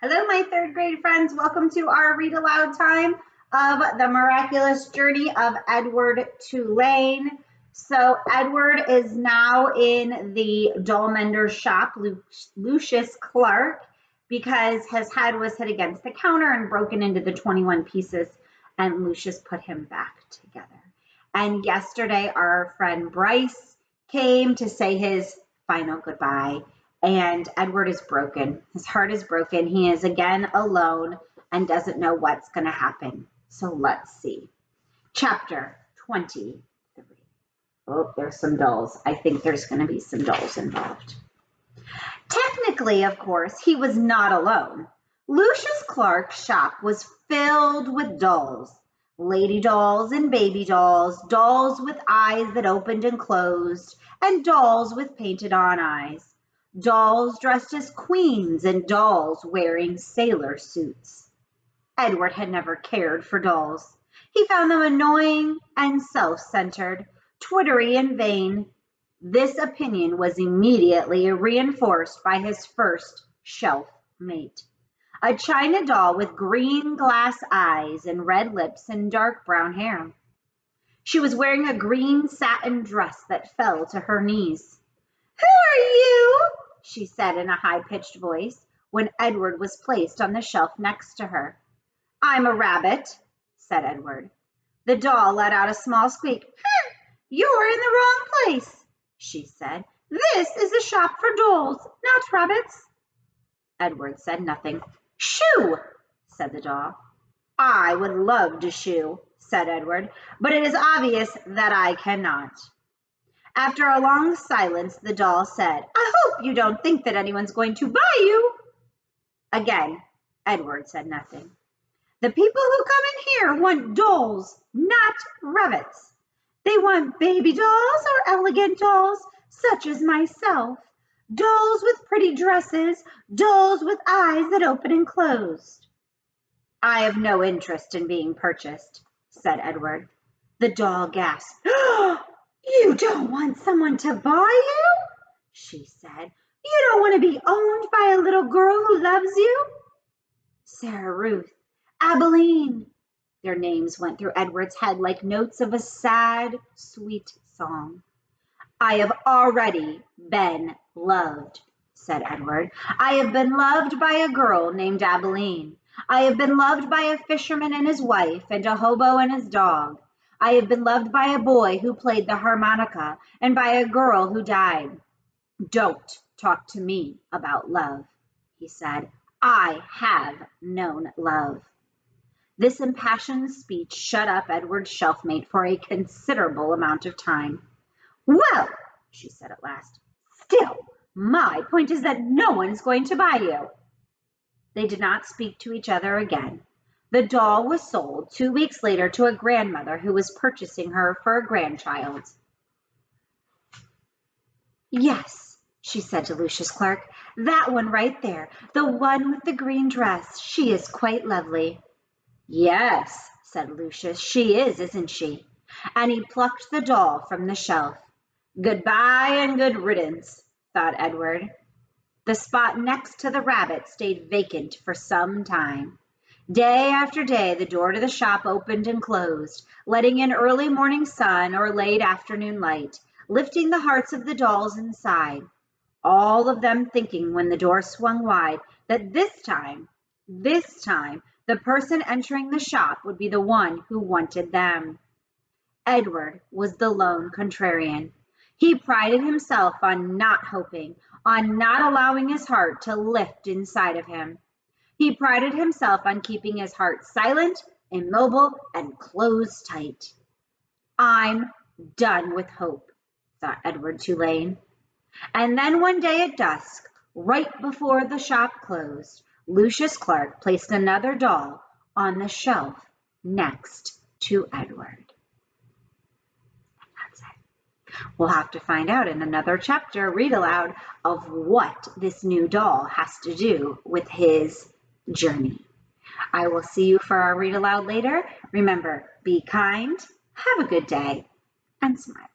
Hello, my third grade friends. Welcome to our read aloud time of the miraculous journey of Edward Tulane. So Edward is now in the doll mender's shop, Lucius Clark, because his head was hit against the counter and broken into the 21 pieces, and Lucius put him back together. And yesterday, our friend Bryce came to say his final goodbye. And Edward is broken. His heart is broken. He is again alone and doesn't know what's going to happen. So let's see. Chapter 23. Oh, there's some dolls. I think there's going to be some dolls involved. Technically, of course, he was not alone. Lucius Clark's shop was filled with dolls. Lady dolls and baby dolls, dolls with eyes that opened and closed, and dolls with painted on eyes. Dolls dressed as queens and dolls wearing sailor suits. Edward had never cared for dolls. He found them annoying and self-centered, twittery and vain. This opinion was immediately reinforced by his first shelf mate, a china doll with green glass eyes and red lips and dark brown hair. She was wearing a green satin dress that fell to her knees. "Who are you?" she said in a high-pitched voice when Edward was placed on the shelf next to her. "I'm a rabbit," said Edward. The doll let out a small squeak. "You're in the wrong place," she said. "This is a shop for dolls, not rabbits." Edward said nothing. "Shoo," said the doll. "I would love to shoo," said Edward, "but it is obvious that I cannot." After a long silence, the doll said, "I hope you don't think that anyone's going to buy you." Again, Edward said nothing. "The people who come in here want dolls, not rabbits. They want baby dolls or elegant dolls, such as myself. Dolls with pretty dresses, dolls with eyes that open and close." "I have no interest in being purchased," said Edward. The doll gasped. "You don't want someone to buy you?" she said. "You don't want to be owned by a little girl who loves you?" Sarah Ruth, Abilene. Their names went through Edward's head like notes of a sad, sweet song. "I have already been loved," said Edward. "I have been loved by a girl named Abilene. I have been loved by a fisherman and his wife and a hobo and his dog. I have been loved by a boy who played the harmonica and by a girl who died." "Don't talk to me about love," he said. "I have known love." This impassioned speech shut up Edward's shelfmate for a considerable amount of time. "Well," she said at last, "still, my point is that no one's going to buy you." They did not speak to each other again. The doll was sold 2 weeks later to a grandmother who was purchasing her for a grandchild. "Yes," she said to Lucius Clark, "that one right there, the one with the green dress. She is quite lovely." "Yes," said Lucius, "she is, isn't she?" And he plucked the doll from the shelf. "Goodbye and good riddance," thought Edward. The spot next to the rabbit stayed vacant for some time. Day after day, the door to the shop opened and closed, letting in early morning sun or late afternoon light, lifting the hearts of the dolls inside, all of them thinking when the door swung wide that this time, the person entering the shop would be the one who wanted them. Edward was the lone contrarian. He prided himself on not hoping, on not allowing his heart to lift inside of him. He prided himself on keeping his heart silent, immobile, and closed tight. "I'm done with hope," thought Edward Tulane. And then one day at dusk, right before the shop closed, Lucius Clark placed another doll on the shelf next to Edward. That's it. We'll have to find out in another chapter, read aloud, of what this new doll has to do with his journey. I will see you for our read aloud later. Remember, be kind, have a good day, and smile.